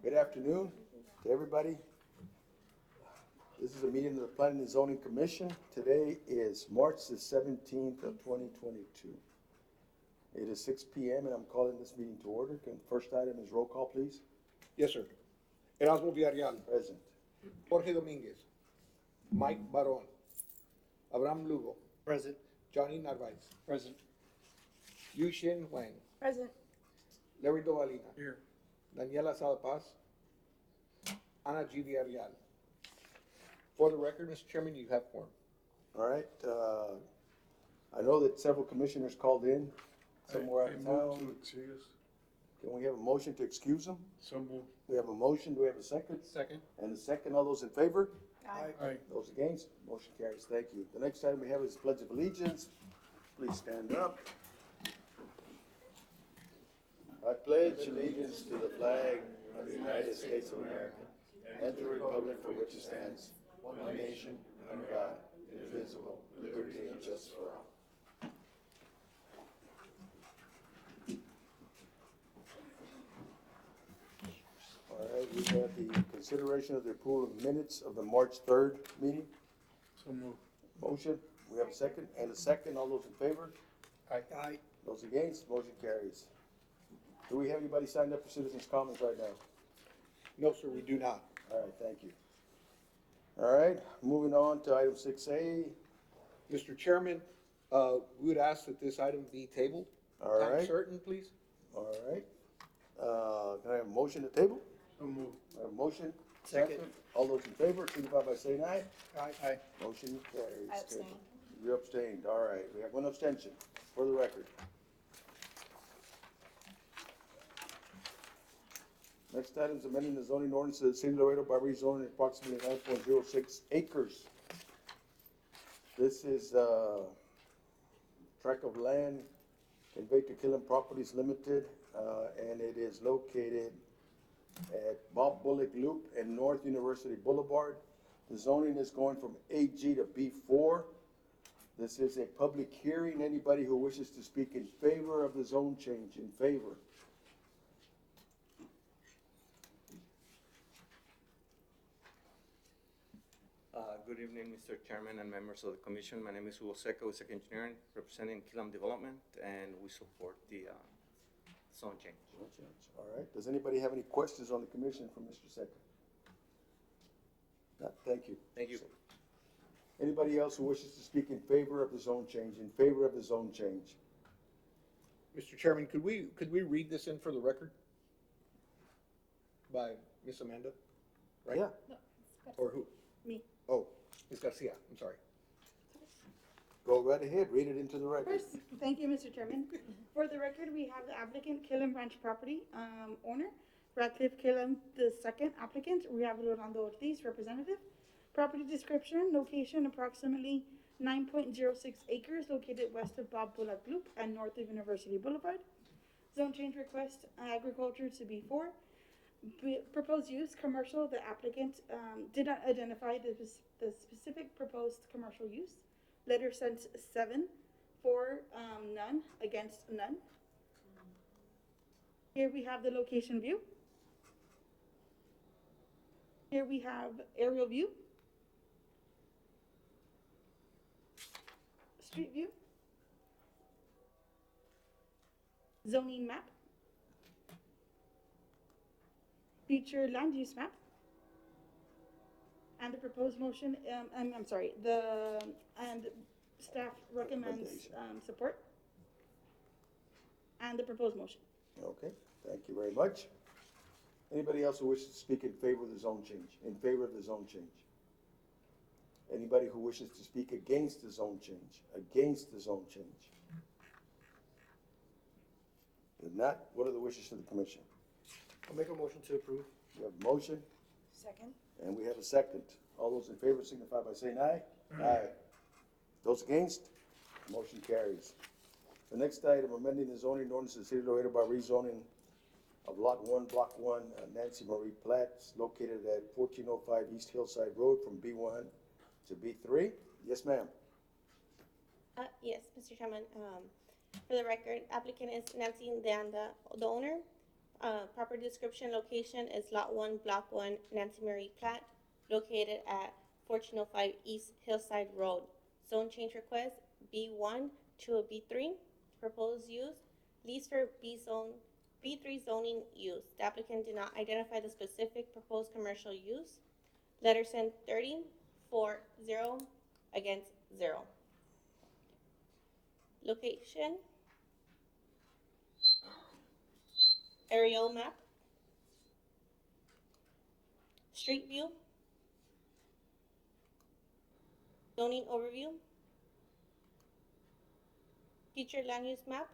Good afternoon to everybody. This is a meeting of the Planning and Zoning Commission. Today is March the 17th of 2022. It is 6 p.m. and I'm calling this meeting to order. First item is roll call, please. Yes, sir. Erasmo Villarreal, Present. Jorge Dominguez, Mike Baron, Abraham Lugo, Present. Johnny Narvaez, Present. Yu Shin Wang, Present. Larry Dovalina, Here. Daniela Salapaz, Ana G. Villarreal. For the record, Mr. Chairman, you have quorum. All right. I know that several commissioners called in somewhere out of town. Can we have a motion to excuse them? So moved. We have a motion. Do we have a second? Second. And a second. All those in favor? Aye. Those against? Motion carries. Thank you. The next item we have is Pledge of Allegiance. Please stand up. I pledge allegiance to the flag of the United States of America and to the republic for which it stands, one nation, under God, indivisible, with liberty and justice for all. All right, we have the consideration of the approval of minutes of the March 3rd meeting. So moved. Motion, we have a second, and a second. All those in favor? Aye. Those against? Motion carries. Do we have anybody signed up for citizens' comments right now? No, sir, we do not. All right, thank you. All right, moving on to item 6A. Mr. Chairman, we would ask that this item be tabled. All Time right. certain, please. All right. Can I have a motion to table? So moved. I have a motion? Second. All those in favor, signify by saying aye. Aye. Motion carries. I abstain. You abstained, all right. We have one abstention, for the record. Next item is amending the zoning ordinance of the city of Laredo by rezoning approximately 9.06 acres. This is tract of land conveyed to Killen Properties Limited, and it is located at Bob Bullock Loop and North University Boulevard. The zoning is going from AG to B4. This is a public hearing. Anybody who wishes to speak in favor of the zone change, in favor? Good evening, Mr. Chairman and members of the commission. My name is Hugo Seca with Seca Engineering, representing Killam Development, and we support the zone change. Zone change, all right. Does anybody have any questions on the commission for Mr. Seca? No, thank you. Thank you. Anybody else who wishes to speak in favor of the zone change, in favor of the zone change? Mr. Chairman, could we read this in for the record? By Miss Amanda? Right? Yeah. No, Or who? me. Oh, Ms. Garcia, I'm sorry. Go right ahead, read it into the record. First, thank you, Mr. Chairman. For the record, we have the applicant, Killam Ranch Property, owner, Radcliffe Killam, the second applicant, Riavilo Rolando Ortiz, representative. Property description, location approximately 9.06 acres located west of Bob Bullock Loop and north of University Boulevard. Zone change request, agriculture to B4. Proposed use, commercial. The applicant did not identify the specific proposed commercial use. Letter sent 7, for none, against none. Here we have the location view. Here we have aerial view. Street view. Zoning map. Future land use map. And the proposed motion, I'm sorry, and staff recommends support. And the proposed motion. Okay, thank you very much. Anybody else who wishes to speak in favor of the zone change, in favor of the zone change? Anybody who wishes to speak against the zone change, against the zone change? If not, what are the wishes of the commission? I'll make a motion to approve. We have a motion, Second. and we have a second. All those in favor signify by saying aye. Aye. Those against? Motion carries. The next item, amending the zoning ordinance of the city of Laredo by rezoning of Lot 1, Block 1, Nancy Marie Platts, located at 1405 East Hillside Road from B1 to B3. Yes, ma'am. Yes, Mr. Chairman. For the record, applicant is Nancy Deanda, the owner. proper description, location is Lot 1, Block 1, Nancy Marie Plat, located at 1405 East Hillside Road. Zone change request, B1 to a B3. Proposed use, lease for B3 zoning use. The applicant did not identify the specific proposed commercial use. Letter sent 30 for 0 against 0. Location, aerial map, street view, zoning overview, future land use map,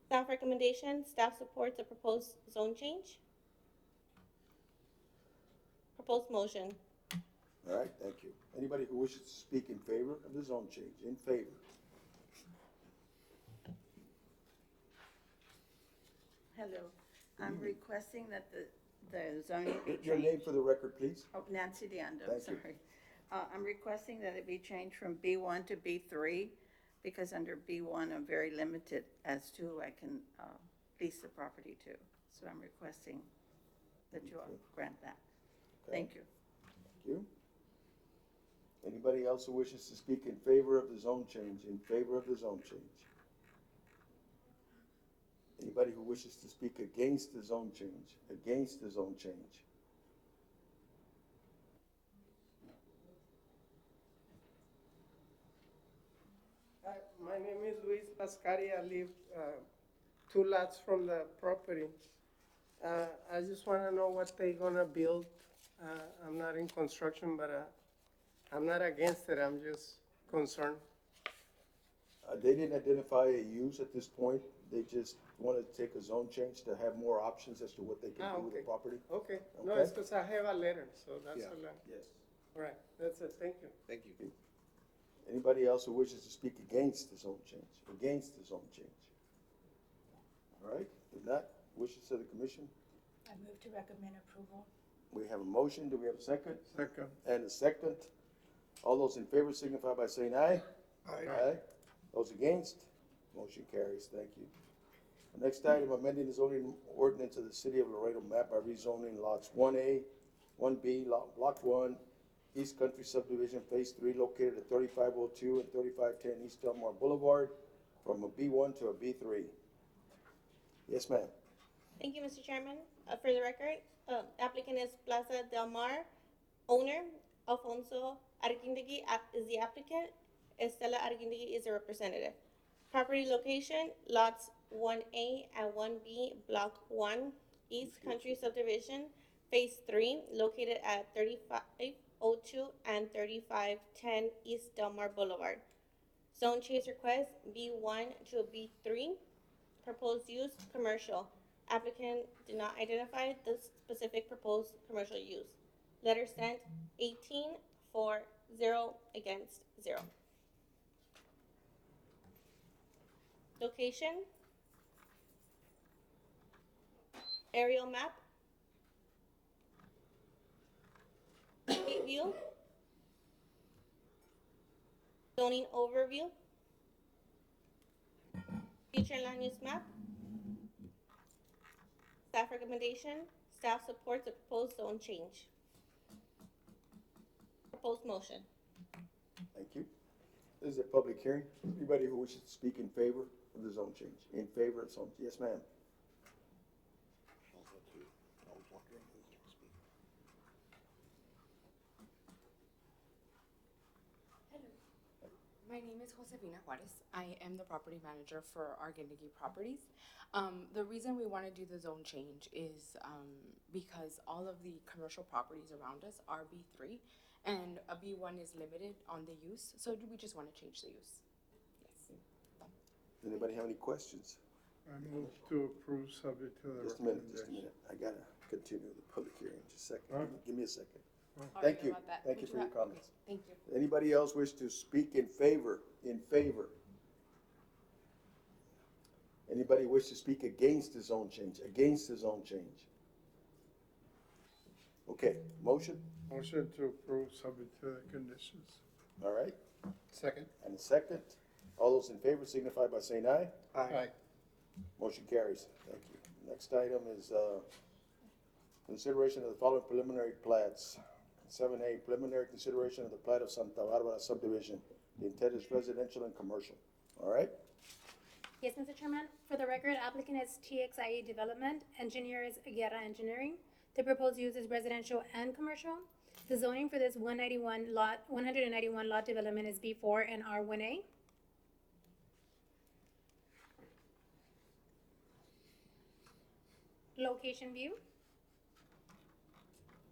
staff recommendation, staff supports the proposed zone change. Proposed motion. All right, thank you. Anybody who wishes to speak in favor of the zone change, in favor? Hello, I'm requesting that the zoning be Your name changed. for the record, please. Oh, Nancy Deando, Thank you. sorry. I'm requesting that it be changed from B1 to B3, because under B1, I'm very limited as to who I can lease the property to. So I'm requesting that you all grant that. Okay. Thank you. Thank you. Anybody else who wishes to speak in favor of the zone change, in favor of the zone change? Anybody who wishes to speak against the zone change, against the zone change? Hi, my name is Luis Pascari. I live 2 lots from the property. I just want to know what they're gonna build. I'm not in construction, but I'm not against it. I'm just concerned. They didn't identify a use at this point. They just wanted to take a zone change to have more options as to what they can do with the Okay. property. Okay. No, Okay. it's because I have a letter, so that's Yeah. all. Yes. All right, that's it. Thank you. Thank you. Anybody else who wishes to speak against the zone change, against the zone change? All right, if not, wishes of the commission? I move to recommend approval. We have a motion, do we have a second? Second. And a second. All those in favor signify by saying aye. Aye. Those against? Motion carries, thank you. The next item, amending the zoning ordinance of the city of Laredo map by rezoning lots 1A, 1B, block 1, East Country subdivision, phase 3, located at 3502 and 3510 East Delmar Boulevard, from a B1 to a B3. Yes, ma'am. Thank you, Mr. Chairman. For the record, applicant is Plaza Del Mar. Owner, Alfonso Arguindegui is the applicant. Estela Arguindegui is the representative. Property location, lots 1A and 1B, Block 1, East Country Subdivision, Phase 3, located at 3502 and 3510 East Delmar Boulevard. Zone change request, B1 to a B3. Proposed use, commercial. Applicant did not identify the specific proposed commercial use. Letter sent, 18 for 0 against 0. Location, aerial map, street view, zoning overview, future land use map, staff recommendation, staff supports the proposed zone change. Proposed motion. Thank you. This is a public hearing. Anybody who wishes to speak in favor of the zone change, in favor of zone, yes, ma'am. My name is Josefina Juarez. I am the property manager for Arguindegui Properties. The reason we want to do the zone change is because all of the commercial properties around us are B3 and a B1 is limited on the use, so we just want to change the use. Yes. Anybody have any questions? I move to approve subject to the Just a minute, recommendation. I gotta continue the public hearing, just a Huh? second. Give me a second. Sorry Thank you. about that. Thank you for your comments. Thank you. Anybody else wish to speak in favor? In favor? Anybody wish to speak against the zone change? Against the zone change? Okay, motion, Motion to approve subject to the conditions. all right, Second. and a second. All those in favor signify by saying aye. Aye. Motion carries. Thank you. Next item is, consideration of the following preliminary plats. 7A, preliminary consideration of the plat of Santa Barbara subdivision. The intent is residential and commercial. All right? Yes, Mr. Chairman. For the record, applicant is TXIE Development, engineer is Guerra Engineering. The proposed use is residential and commercial. The zoning for this 191 lot development is B4 and R1A. Location view.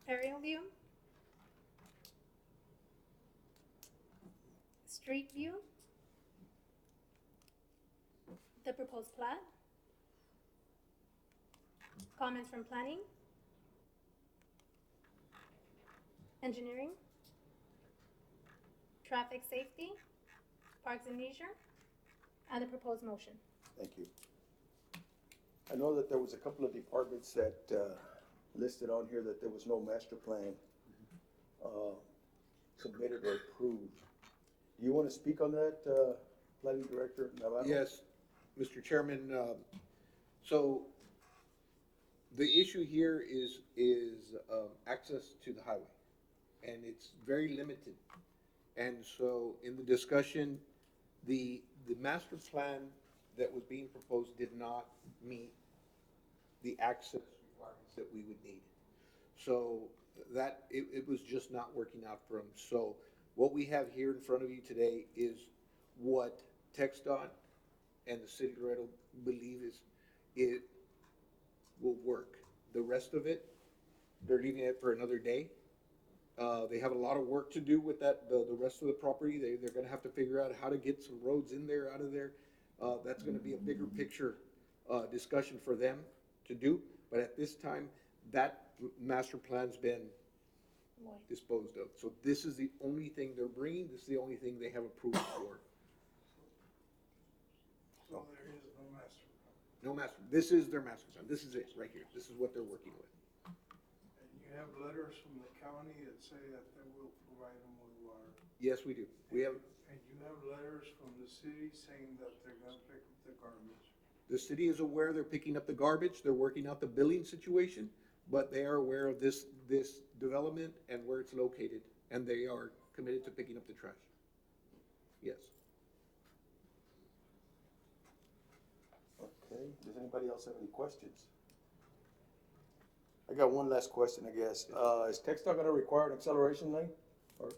Aerial view. Street view. The proposed plat. Comments from planning. Engineering. Traffic safety. Parks and leisure. And the proposed motion. Thank you. I know that there was a couple of departments that listed on here that there was no master plan submitted or approved. Do you want to speak on that, Planning Director Navarro? Yes, Mr. Chairman, so the issue here is access to the highway, and it's very limited. And so in the discussion, the master plan that was being proposed did not meet the access requirements that we would need. So that, it was just not working out for them. So what we have here in front of you today is what TxDOT and the city of Laredo believe it will work. The rest of it, they're leaving it for another day. They have a lot of work to do with that, the rest of the property. They're gonna have to figure out how to get some roads in there, out of there. That's gonna be a bigger picture discussion for them to do. But at this time, that master plan's been disposed of. So this is the only thing they're bringing. This is the only thing they have approved for. So there is no master plan. No master, this is their master plan. This is it right here. This is what they're working with. And you have letters from the county that say that they will provide them with water. Yes, we do. We have, And you have letters from the city saying that they're gonna pick up the garbage. the city is aware they're picking up the garbage. They're working out the billing situation, but they are aware of this development and where it's located, and they are committed to picking up the trash. Yes. Okay, does anybody else have any questions? I got one last question, I guess. Is TxDOT gonna require an acceleration lane? Or?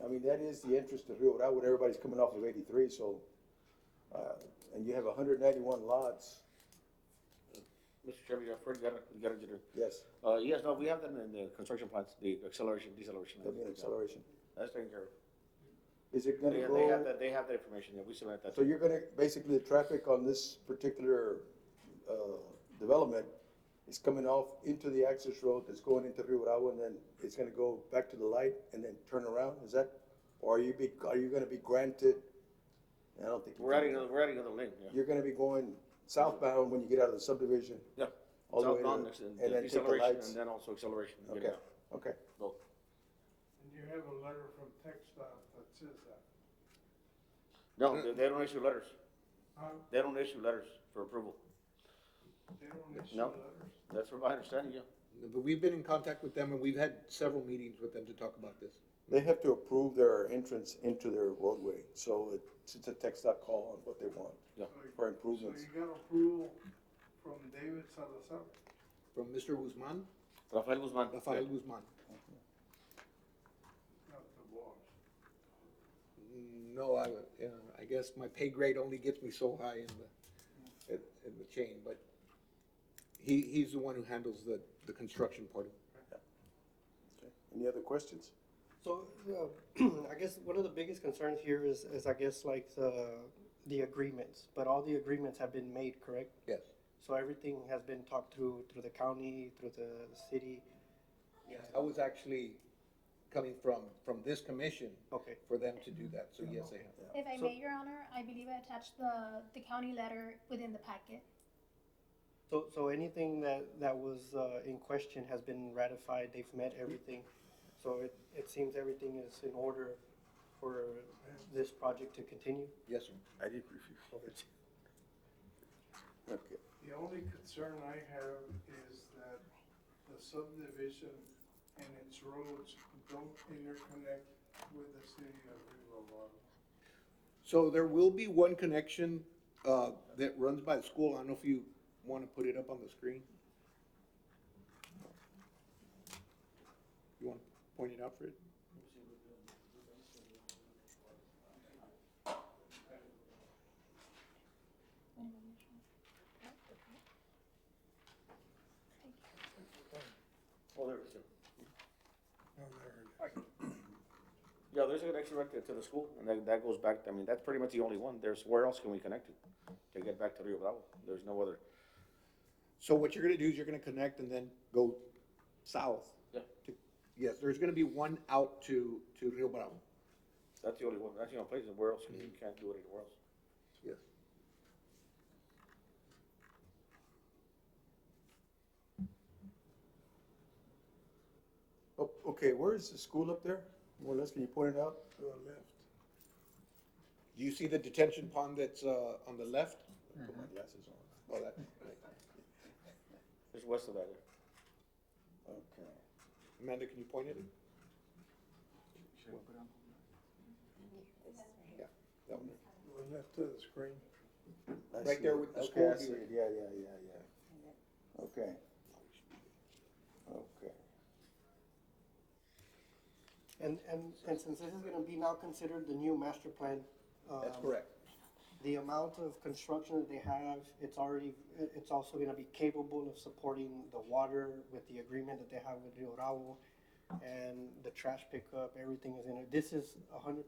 I mean, that is the entrance to Rio Bravo, when everybody's coming off of 83, so, and you have 191 lots. Mr. Chairman, you gotta get it. Yes, Yes, no, we have them in the construction plans, the acceleration, deceleration. there'll be an acceleration. That's taken care of. Is it gonna They go? have that, they have that information, yeah, we submit that. So you're gonna, basically, the traffic on this particular, development is coming off into the access road that's going into Rio Bravo, and then it's gonna go back to the light and then turn around, is that? Or are you gonna be granted, I don't think. We're adding another lane, yeah. You're gonna be going southbound when you get out of the subdivision, Yeah. all the way to, Southbound, and and then take the deceleration, lights. and then also acceleration. Okay, okay. Both. And you have a letter from TxDOT that says that. No, they don't issue letters. They They don't issue letters for approval. don't issue No. letters. That's from my understanding, yeah. But we've been in contact with them, and we've had several meetings with them to talk about this. They have to approve their entrance into their roadway, so it's a TxDOT call on what they want Yeah. for So improvements. you got approval from David Salazar? From Mr. Guzman, Rafael Guzman. Rafael Yeah. Guzman. Not the boss. No, I guess my pay grade only gets me so high in the chain, but he's the one who handles the construction part of it. Okay. Any other questions? So, I guess one of the biggest concerns here is I guess like the agreements, but all the agreements have been made, correct? Yes. So everything has been talked through the county, through the city? I was actually coming from this commission Okay. for them to do that, so yes, they have. If I So- may, Your Honor, I believe I attached the county letter within the packet. So anything that was in question has been ratified, they've met everything. So it seems everything is in order for this project to continue? Yes, sir. I did refuse. Okay. The only concern I have is that the subdivision and its roads don't interconnect with the city of Rio Bravo. So there will be one connection, that runs by the school. I don't know if you want to put it up on the screen. You want to point it out, Fred? Oh, there it is. Oh, there it is. Yeah, there's a connection right there to the school, and that goes back, I mean, that's pretty much the only one. Where else can we connect it to get back to Rio Bravo? There's no other. So what you're gonna do is you're gonna connect and then go south. Yeah. Yes, there's gonna be one out to Rio Bravo. That's the only one. That's the only place. Where else you can't do it anywhere else? Yes. Oh, okay, where is the school up there? More or less, can you point it out? To the left. Do you see the detention pond that's, on the left? Put my glasses on. Oh, that, Just west of that. Okay. Amanda, can you point it? Yeah, that one. To the left of the screen. I Right see there it. with the Okay, school I see here. it. Yeah. Okay. Okay. And since this is gonna be now considered the new master plan. That's correct. The amount of construction that they have, it's also gonna be capable of supporting the water with the agreement that they have with Rio Bravo and the trash pickup, everything is in it. This is 100%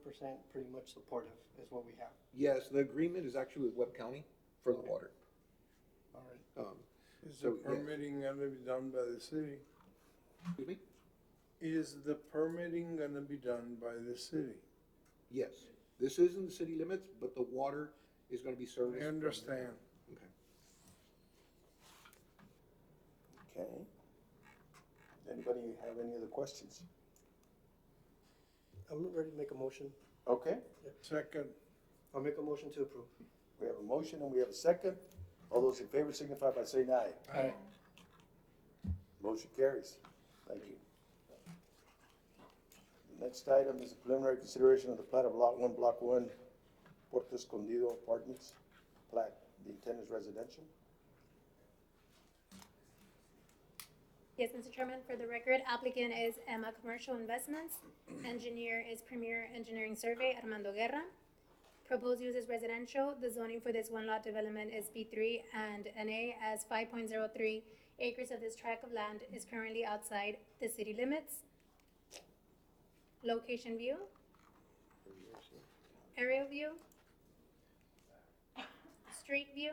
pretty much supportive, is what we have. Yes, the agreement is actually with Webb County for the water. All right. Is So, the yeah. permitting gonna be done by the city? Excuse me? Is the permitting gonna be done by the city? Yes, this is in the city limits, but the water is gonna be serviced. I from- understand. Okay. Okay. Anybody have any other questions? I'm ready to make a motion. Okay, Second, I'll make a motion to approve. we have a motion and we have a second. All those in favor signify by saying aye. aye. Motion carries. Thank you. The next item is a preliminary consideration of the plat of Lot 1, Block 1, Puerto Escondido Apartments. Plat, the intent is residential. Yes, Mr. Chairman, for the record, applicant is Emma Commercial Investments. Engineer is Premier Engineering Survey, Armando Guerra. Proposed use is residential. The zoning for this one lot development is B3 and NA, as 5.03 acres of this tract of land is currently outside the city limits. Location view. Aerial view. Street view.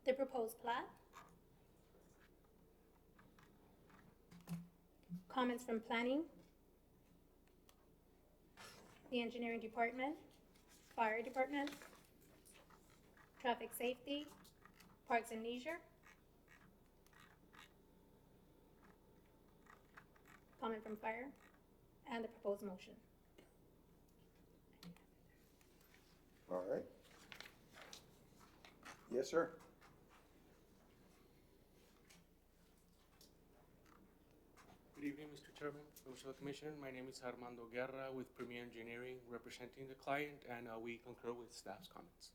The proposed plat. Comments from planning. The engineering department, fire department, traffic safety, parks and leisure. Comment from fire, and the proposed motion. All right. Yes, sir. Good evening, Mr. Chairman, members of the commission. My name is Armando Guerra with Premier Engineering, representing the client, and we concur with staff's comments.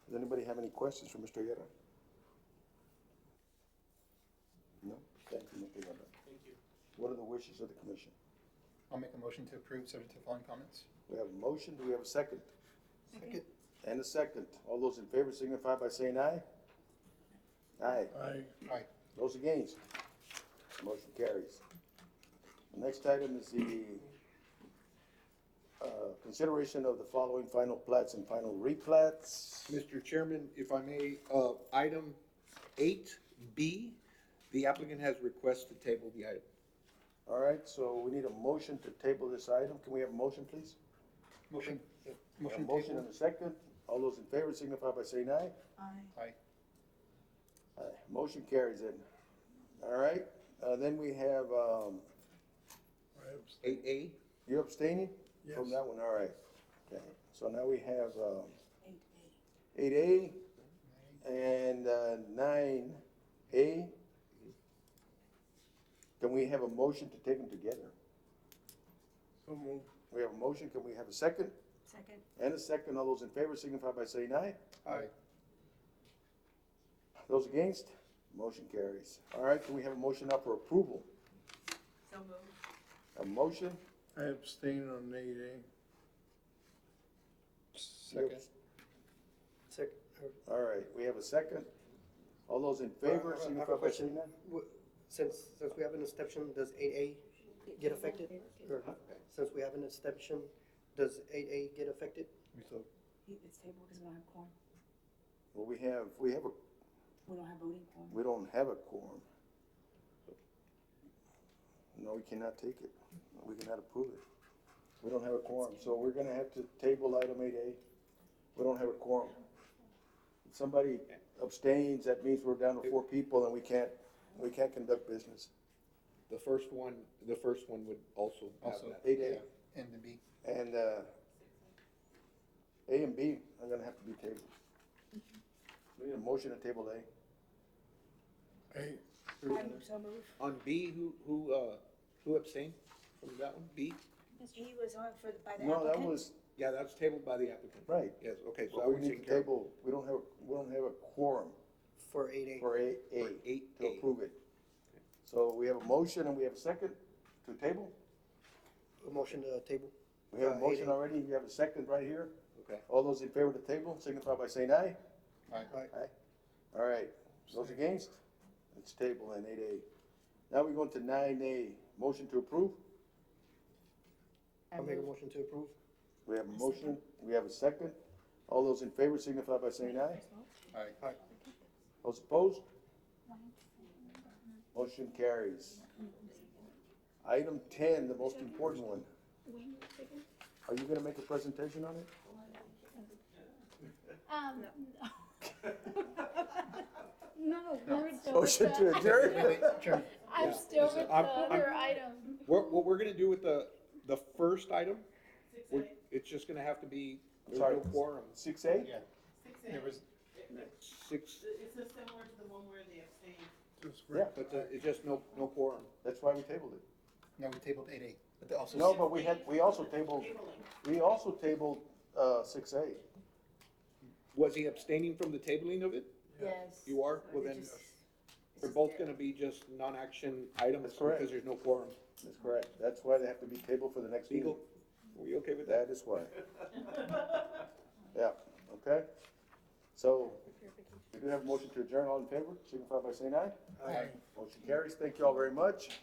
Does anybody have any questions for Mr. Guerra? No? Thank you, Mr. Guerra. Thank you. What are the wishes of the commission? I'll make a motion to approve, subject to the following comments. We have a motion, do we have a second? Second. And a second. All those in favor signify by saying aye. Aye. Aye. Aye. Those against? Motion carries. The next item is the consideration of the following final plats and final replats. Mr. Chairman, if I may, item 8B, the applicant has requested to table the item. All right, so we need a motion to table this item. Can we have a motion, please? Motion. We have a motion and a second. All those in favor signify by saying aye. Aye. Aye. Aye. Motion carries then. All right, then we have, Eight A, you abstaining from Yes. that one, all right. Okay, so now we have, 8A and, 9A. Can we have a motion to take them together? So move. We have a motion, can we have a second? Second. And a second, all those in favor signify by saying aye. Aye. Those against? Motion carries. All right, can we have a motion now for approval? So moved. A motion? I abstain on eight Second. Second. All right, we have a second. All those in I have favor a- I have signify a by saying question. aye. Since we have an exception, does 8A get affected? Or since we have an exception, does 8A get affected? It's tabled because we don't have quorum. Well, we have a, We don't have voting quorum. we don't have a quorum. No, we cannot take it. We cannot approve it. We don't have a quorum, so we're gonna have to table item 8A. We don't have a quorum. If somebody abstains, that means we're down to 4 people and we can't conduct business. the first one would also have Also, that. 8A. yeah, and the B. And, A and B are gonna have to be tabled. We need a motion to table A. A. So moved. On B, who abstained from that one? B? He was on for, by the No, that was, Yeah, that's tabled by the applicant. right. Yes, okay, so I But we would need take to care of table, we don't have a quorum For 8A. for A, for 8A. to approve it. So we have a motion and we have a second to table? A motion to table? We have a motion 8A. already, we have a second right here. Okay. All those in favor of the table signify by saying aye. Aye. Aye. All right, those against? It's table and 8A. Now we go into 9A, motion to approve. I'll make a motion to approve. We have a motion, we have a second. All those in favor signify by saying aye. Aye. Those opposed? Motion carries. Item 10, the most important one. Are you gonna make a presentation on it? No, we're still with Motion to the, adjourn? Wait, Chairman. I'm Yeah. still with the I'm- other item. What we're gonna do with the first item, it's just gonna have to be, there's Sorry. no quorum. 6A? Yeah. There was, Six, It's just similar to the one where they abstained. Just Yeah, but it's just no quorum. that's why we tabled it. no, we tabled 8A, but also. No, but we also tabled, Tabling. 6A. Was he abstaining from the tabling of it? Yes. You are? Well, then, they're both gonna be just non-action items That's correct. because there's no quorum. That's correct. That's why they have to be tabled for the next meeting. Legal? Are we okay with that? That is why. Yeah, okay. So, we do have a motion to adjourn. All in favor, signify by saying aye. Aye. Motion carries. Thank you all very much.